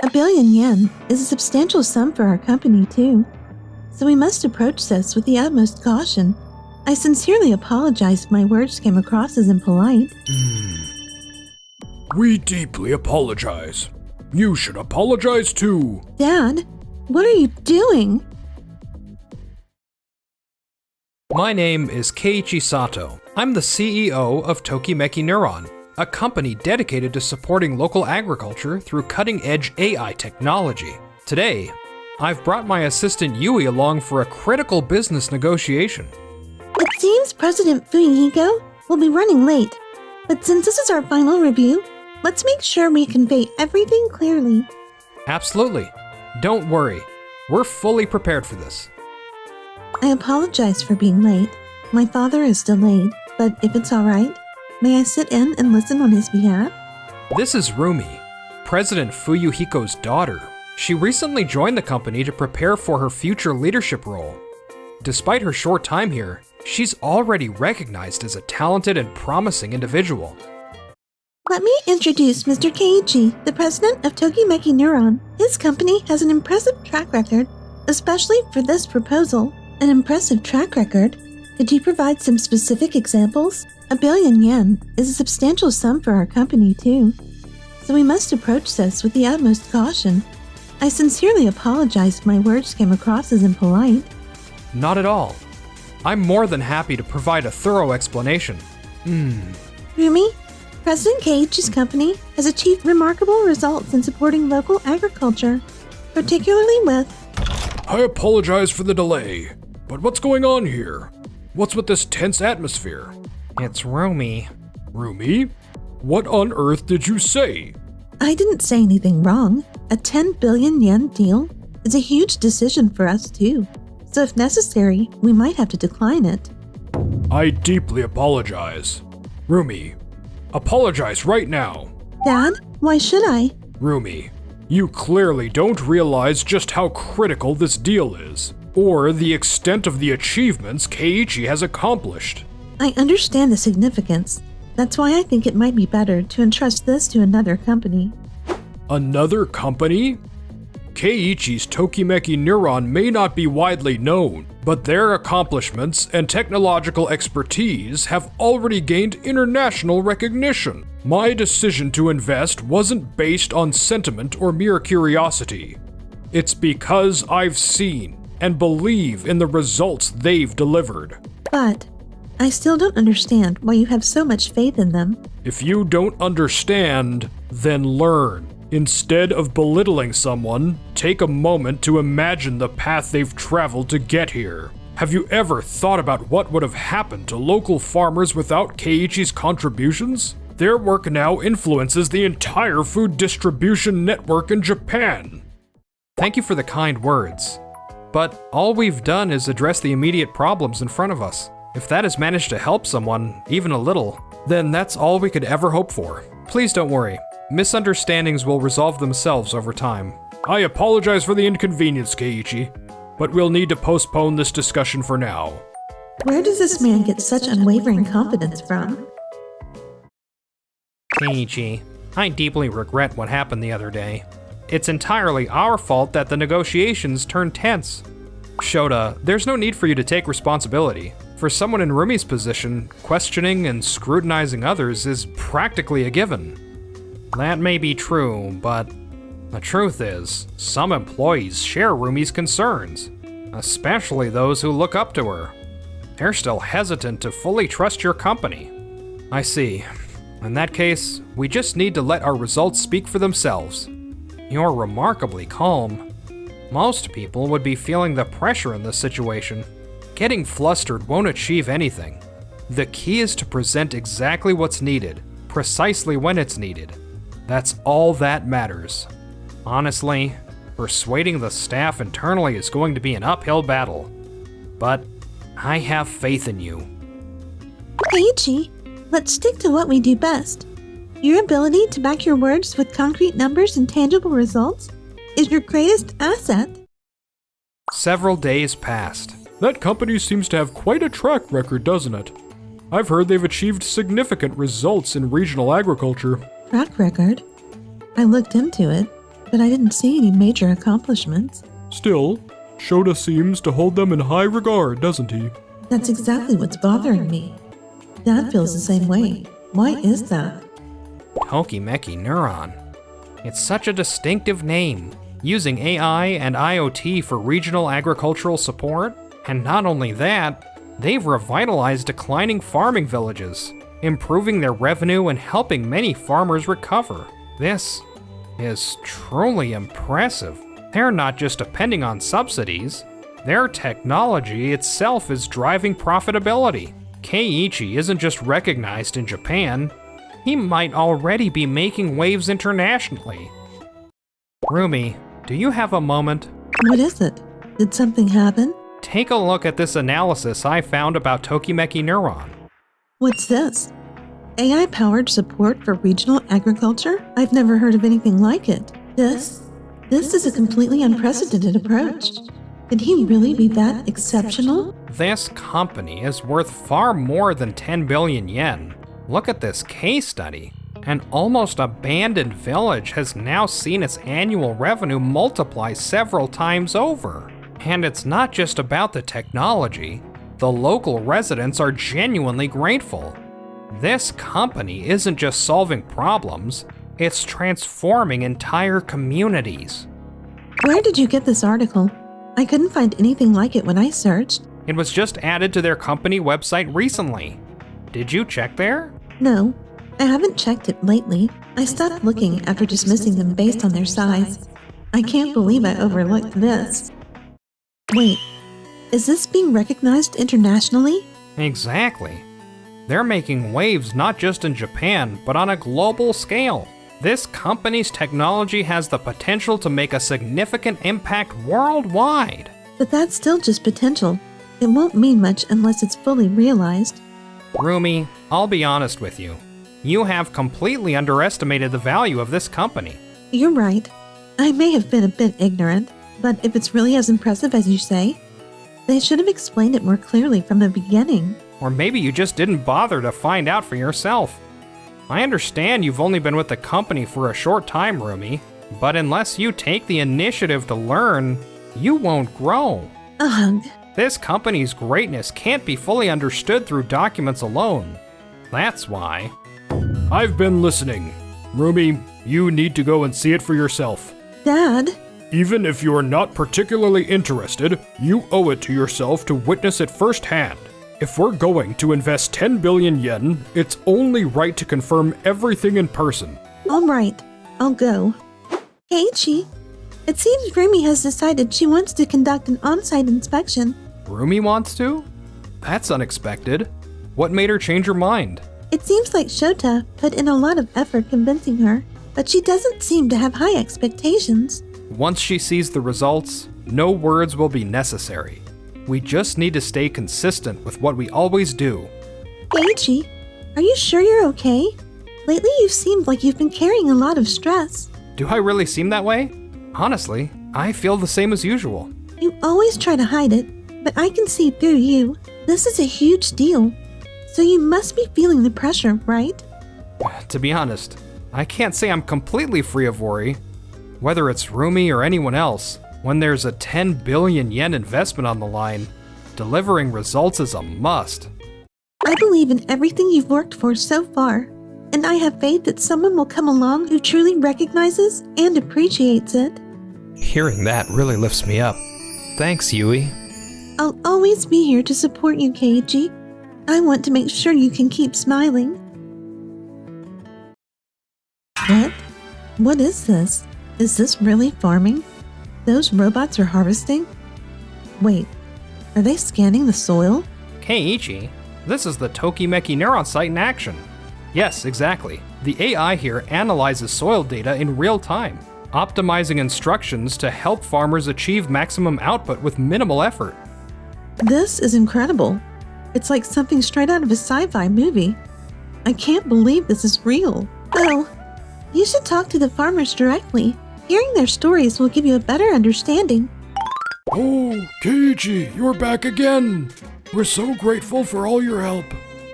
1,000,000,000 yen is a substantial sum for our company, too. So we must approach this with the utmost caution. I sincerely apologize if my words came across as impolite. We deeply apologize. You should apologize too. Dad, what are you doing? My name is Keiichi Sato. I'm the CEO of Tokimeki Neuron, a company dedicated to supporting local agriculture through cutting-edge AI technology. Today, I've brought my assistant Yui along for a critical business negotiation. It seems President Fuyuhiko will be running late, but since this is our final review, let's make sure we convey everything clearly. Absolutely. Don't worry. We're fully prepared for this. I apologize for being late. My father is delayed, but if it's all right, may I sit in and listen on his behalf? This is Rumi, President Fuyuhiko's daughter. She recently joined the company to prepare for her future leadership role. Despite her short time here, she's already recognized as a talented and promising individual. Let me introduce Mr. Keiichi, the president of Tokimeki Neuron. His company has an impressive track record, especially for this proposal. An impressive track record? Could you provide some specific examples? 1,000,000,000 yen is a substantial sum for our company, too. So we must approach this with the utmost caution. I sincerely apologize if my words came across as impolite. Not at all. I'm more than happy to provide a thorough explanation. Rumi, President Keiichi's company has achieved remarkable results in supporting local agriculture, particularly with... I apologize for the delay, but what's going on here? What's with this tense atmosphere? It's Rumi. Rumi? What on earth did you say? I didn't say anything wrong. A 10 billion yen deal is a huge decision for us, too. So if necessary, we might have to decline it. I deeply apologize. Rumi, apologize right now. Dad, why should I? Rumi, you clearly don't realize just how critical this deal is, or the extent of the achievements Keiichi has accomplished. I understand the significance. That's why I think it might be better to entrust this to another company. Another company? Keiichi's Tokimeki Neuron may not be widely known, but their accomplishments and technological expertise have already gained international recognition. My decision to invest wasn't based on sentiment or mere curiosity. It's because I've seen and believe in the results they've delivered. But I still don't understand why you have so much faith in them. If you don't understand, then learn. Instead of belittling someone, take a moment to imagine the path they've traveled to get here. Have you ever thought about what would have happened to local farmers without Keiichi's contributions? Their work now influences the entire food distribution network in Japan. Thank you for the kind words. But all we've done is address the immediate problems in front of us. If that has managed to help someone, even a little, then that's all we could ever hope for. Please don't worry. Misunderstandings will resolve themselves over time. I apologize for the inconvenience, Keiichi, but we'll need to postpone this discussion for now. Where does this man get such unwavering confidence from? Keiichi, I deeply regret what happened the other day. It's entirely our fault that the negotiations turned tense. Shota, there's no need for you to take responsibility. For someone in Rumi's position, questioning and scrutinizing others is practically a given. That may be true, but the truth is, some employees share Rumi's concerns, especially those who look up to her. They're still hesitant to fully trust your company. I see. In that case, we just need to let our results speak for themselves. You're remarkably calm. Most people would be feeling the pressure in this situation. Getting flustered won't achieve anything. The key is to present exactly what's needed, precisely when it's needed. That's all that matters. Honestly, persuading the staff internally is going to be an uphill battle. But I have faith in you. Keiichi, let's stick to what we do best. Your ability to back your words with concrete numbers and tangible results is your greatest asset. Several days passed. That company seems to have quite a track record, doesn't it? I've heard they've achieved significant results in regional agriculture. Track record? I looked into it. but I didn't see any major accomplishments. Still, Shota seems to hold them in high regard, doesn't he? That's exactly what's bothering me. Dad feels the same way. Why is that? Tokimeki Neuron. It's such a distinctive name, using AI and IoT for regional agricultural support. And not only that, they've revitalized declining farming villages, improving their revenue and helping many farmers recover. This is truly impressive. They're not just depending on subsidies, their technology itself is driving profitability. Keiichi isn't just recognized in Japan, he might already be making waves internationally. Rumi, do you have a moment? What is it? Did something happen? Take a look at this analysis I found about Tokimeki Neuron. What's this? AI-powered support for regional agriculture? I've never heard of anything like it. This is a completely unprecedented approach. Could he really be that exceptional? This company is worth far more than 10 billion yen. Look at this case study. An almost abandoned village has now seen its annual revenue multiply several times over. And it's not just about the technology. The local residents are genuinely grateful. This company isn't just solving problems, it's transforming entire communities. Where did you get this article? I couldn't find anything like it when I searched. It was just added to their company website recently. Did you check there? No, I haven't checked it lately. I stopped looking after dismissing them based on their size. I can't believe I overlooked this. Wait, is this being recognized internationally? Exactly. They're making waves not just in Japan, but on a global scale. This company's technology has the potential to make a significant impact worldwide. But that's still just potential. It won't mean much unless it's fully realized. Rumi, I'll be honest with you. You have completely underestimated the value of this company. You're right. I may have been a bit ignorant, but if it's really as impressive as you say, they should have explained it more clearly from the beginning. Or maybe you just didn't bother to find out for yourself. I understand you've only been with the company for a short time, Rumi, but unless you take the initiative to learn, you won't grow. Ugh. This company's greatness can't be fully understood through documents alone. That's why. I've been listening. Rumi, you need to go and see it for yourself. Dad? Even if you're not particularly interested, you owe it to yourself to witness it firsthand. If we're going to invest 10 billion yen, it's only right to confirm everything in person. All right, I'll go. Keiichi, it seems Rumi has decided she wants to conduct an on-site inspection. Rumi wants to? That's unexpected. What made her change her mind? It seems like Shota put in a lot of effort convincing her, but she doesn't seem to have high expectations. Once she sees the results, no words will be necessary. We just need to stay consistent with what we always do. Keiichi, are you sure you're okay? Lately you've seemed like you've been carrying a lot of stress. Do I really seem that way? Honestly, I feel the same as usual. You always try to hide it, but I can see through you. This is a huge deal. So you must be feeling the pressure, right? To be honest, I can't say I'm completely free of worry. Whether it's Rumi or anyone else, when there's a 10 billion yen investment on the line, delivering results is a must. I believe in everything you've worked for so far, and I have faith that someone will come along who truly recognizes and appreciates it. Hearing that really lifts me up. Thanks, Yui. I'll always be here to support you, Keiichi. I want to make sure you can keep smiling. What? What is this? Is this really farming? Those robots are harvesting? Wait, are they scanning the soil? Keiichi, this is the Tokimeki Neuron site in action. Yes, exactly. The AI here analyzes soil data in real time, optimizing instructions to help farmers achieve maximum output with minimal effort. This is incredible. It's like something straight out of a sci-fi movie. I can't believe this is real. Oh, you should talk to the farmers directly. Hearing their stories will give you a better understanding. Oh, Keiichi, you're back again. We're so grateful for all your help.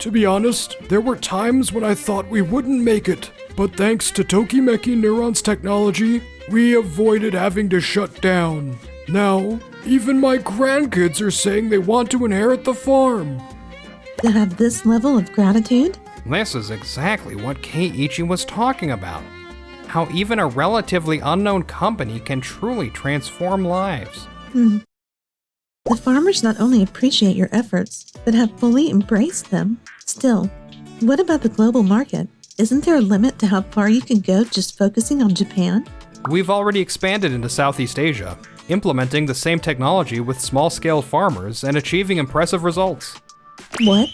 To be honest, there were times when I thought we wouldn't make it, but thanks to Tokimeki Neuron's technology, We avoided having to shut down. Now, even my grandkids are saying they want to inherit the farm. To have this level of gratitude? This is exactly what Keiichi was talking about. How even a relatively unknown company can truly transform lives. The farmers not only appreciate your efforts, but have fully embraced them. Still, what about the global market? Isn't there a limit to how far you can go just focusing on Japan? We've already expanded into Southeast Asia, implementing the same technology with small-scale farmers and achieving impressive results. What?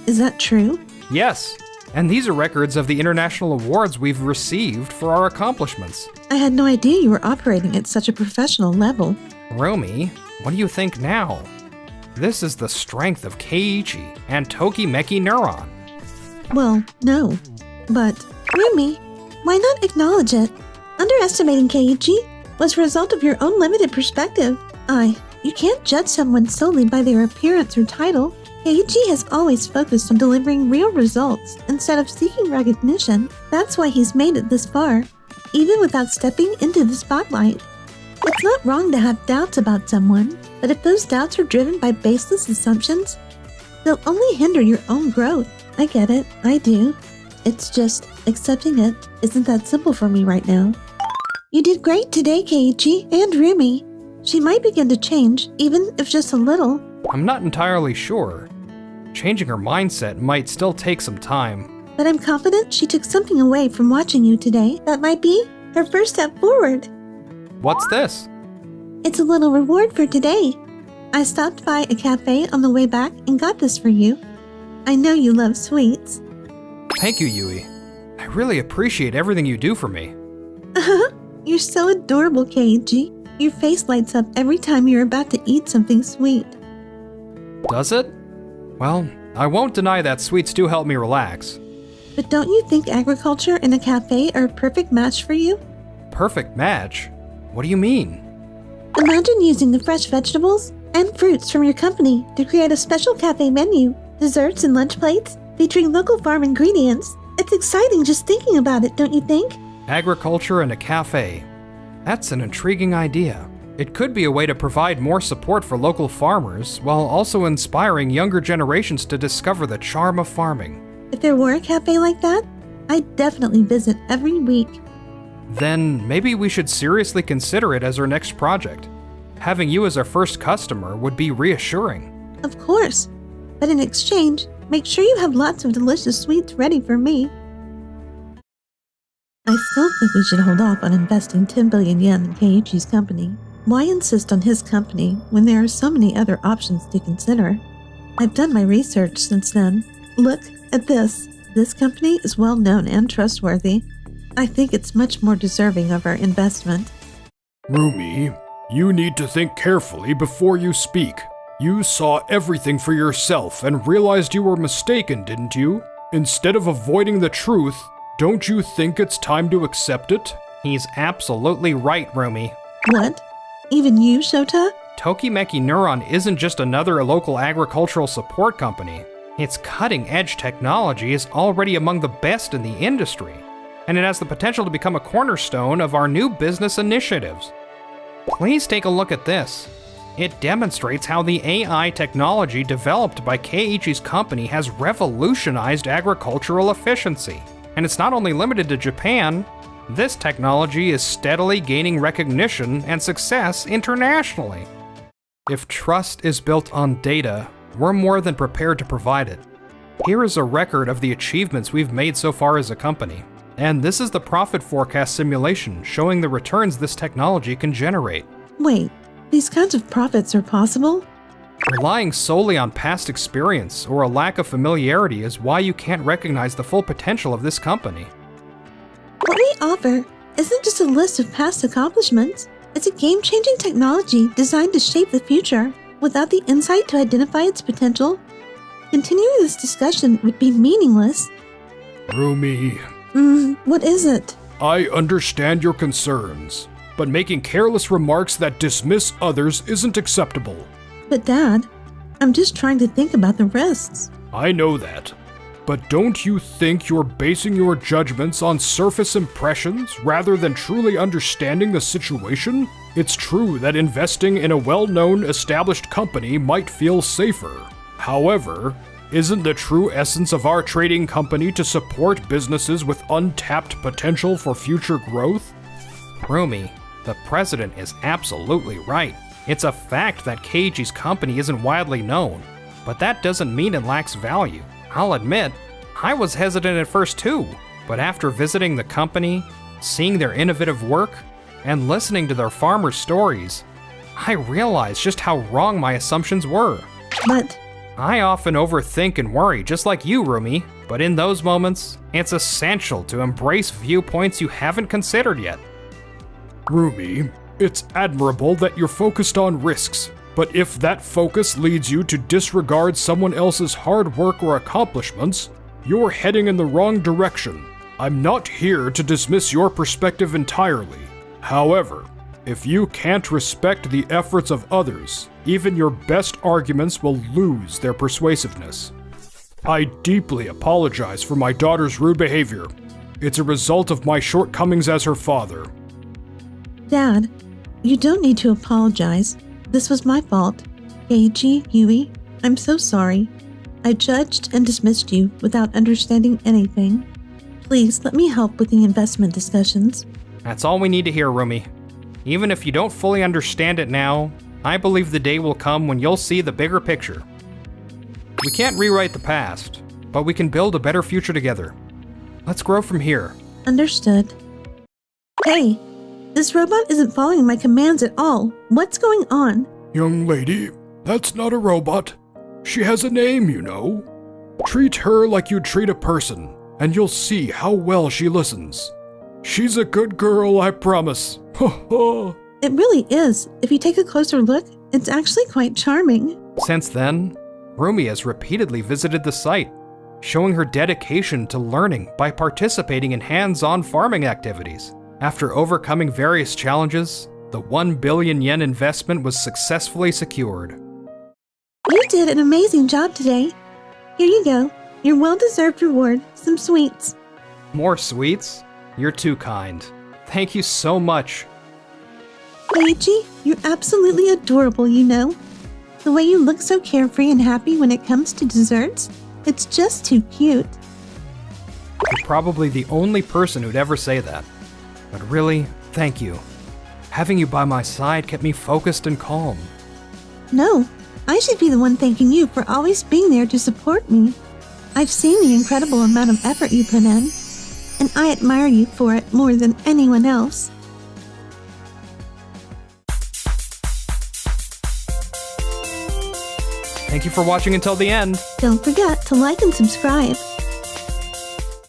Is that true? Yes, and these are records of the international awards we've received for our accomplishments. I had no idea you were operating at such a professional level. Rumi, what do you think now? This is the strength of Keiichi and Tokimeki Neuron. Well, no. But, Rumi, why not acknowledge it? Underestimating Keiichi was a result of your own limited perspective. You can't judge someone solely by their appearance or title. Keiichi has always focused on delivering real results instead of seeking recognition. That's why he's made it this far, even without stepping into the spotlight. It's not wrong to have doubts about someone, but if those doubts are driven by baseless assumptions, they'll only hinder your own growth. I get it, I do. It's just, accepting it isn't that simple for me right now. You did great today, Keiichi, and Rumi. She might begin to change, even if just a little. I'm not entirely sure. Changing her mindset might still take some time. But I'm confident she took something away from watching you today that might be her first step forward. What's this? It's a little reward for today. I stopped by a cafe on the way back and got this for you. I know you love sweets. Thank you, Yui. I really appreciate everything you do for me. You're so adorable, Keiichi. Your face lights up every time you're about to eat something sweet. Does it? Well, I won't deny that sweets do help me relax. But don't you think agriculture and a cafe are a perfect match for you? Perfect match? What do you mean? Imagine using the fresh vegetables and fruits from your company to create a special cafe menu, desserts and lunch plates featuring local farm ingredients. It's exciting just thinking about it, don't you think? Agriculture and a cafe. That's an intriguing idea. It could be a way to provide more support for local farmers while also inspiring younger generations to discover the charm of farming. If there were a cafe like that, I'd definitely visit every week. Then maybe we should seriously consider it as our next project. Having you as our first customer would be reassuring. Of course, but in exchange, make sure you have lots of delicious sweets ready for me. I still think we should hold off on investing 10 billion yen in Keiichi's company. Why insist on his company when there are so many other options to consider? I've done my research since then. Look at this. This company is well known and trustworthy. I think it's much more deserving of our investment. Rumi, you need to think carefully before you speak. You saw everything for yourself and realized you were mistaken, didn't you? Instead of avoiding the truth, don't you think it's time to accept it? He's absolutely right, Rumi. What? Even you, Shota? Tokimeki Neuron isn't just another local agricultural support company. Its cutting-edge technology is already among the best in the industry, and it has the potential to become a cornerstone of our new business initiatives. Please take a look at this. It demonstrates how the AI technology developed by Keiichi's company has revolutionized agricultural efficiency. And it's not only limited to Japan, this technology is steadily gaining recognition and success internationally. If trust is built on data, we're more than prepared to provide it. Here is a record of the achievements we've made so far as a company, and this is the profit forecast simulation showing the returns this technology can generate. Wait, these kinds of profits are possible? Relying solely on past experience or a lack of familiarity is why you can't recognize the full potential of this company. What we offer isn't just a list of past accomplishments. It's a game-changing technology designed to shape the future. Without the insight to identify its potential, continuing this discussion would be meaningless. Rumi, What is it? I understand your concerns, but making careless remarks that dismiss others isn't acceptable. But Dad, I'm just trying to think about the risks. I know that. But don't you think you're basing your judgments on surface impressions rather than truly understanding the situation? It's true that investing in a well-known, established company might feel safer. However, isn't the true essence of our trading company to support businesses with untapped potential for future growth? Rumi, the president is absolutely right. It's a fact that Keiichi's company isn't widely known, but that doesn't mean it lacks value. I'll admit, I was hesitant at first too, but after visiting the company, seeing their innovative work, and listening to their farmers' stories, I realized just how wrong my assumptions were. But I often overthink and worry just like you, Rumi, but in those moments, it's essential to embrace viewpoints you haven't considered yet. Rumi, it's admirable that you're focused on risks, but if that focus leads you to disregard someone else's hard work or accomplishments, you're heading in the wrong direction. I'm not here to dismiss your perspective entirely. However, if you can't respect the efforts of others, even your best arguments will lose their persuasiveness. I deeply apologize for my daughter's rude behavior. It's a result of my shortcomings as her father. Dad, you don't need to apologize. This was my fault. Keiichi, Yui, I'm so sorry. I judged and dismissed you without understanding anything. Please let me help with the investment discussions. That's all we need to hear, Rumi. Even if you don't fully understand it now, I believe the day will come when you'll see the bigger picture. We can't rewrite the past, but we can build a better future together. Let's grow from here. Understood. Hey, this robot isn't following my commands at all. What's going on? Young lady, that's not a robot. She has a name, you know. Treat her like you'd treat a person, and you'll see how well she listens. She's a good girl, I promise. Ho ho! It really is. If you take a closer look, it's actually quite charming. Since then, Rumi has repeatedly visited the site, showing her dedication to learning by participating in hands-on farming activities. After overcoming various challenges, the 1 billion yen investment was successfully secured. You did an amazing job today. Here you go. Your well-deserved reward, some sweets. More sweets? You're too kind. Thank you so much. Keiichi, you're absolutely adorable, you know. The way you look so carefree and happy when it comes to desserts, it's just too cute. You're probably the only person who'd ever say that. But really, thank you. Having you by my side kept me focused and calm. No, I should be the one thanking you for always being there to support me. I've seen the incredible amount of effort you put in, and I admire you for it more than anyone else. Thank you for watching until the end. Don't forget to like and subscribe.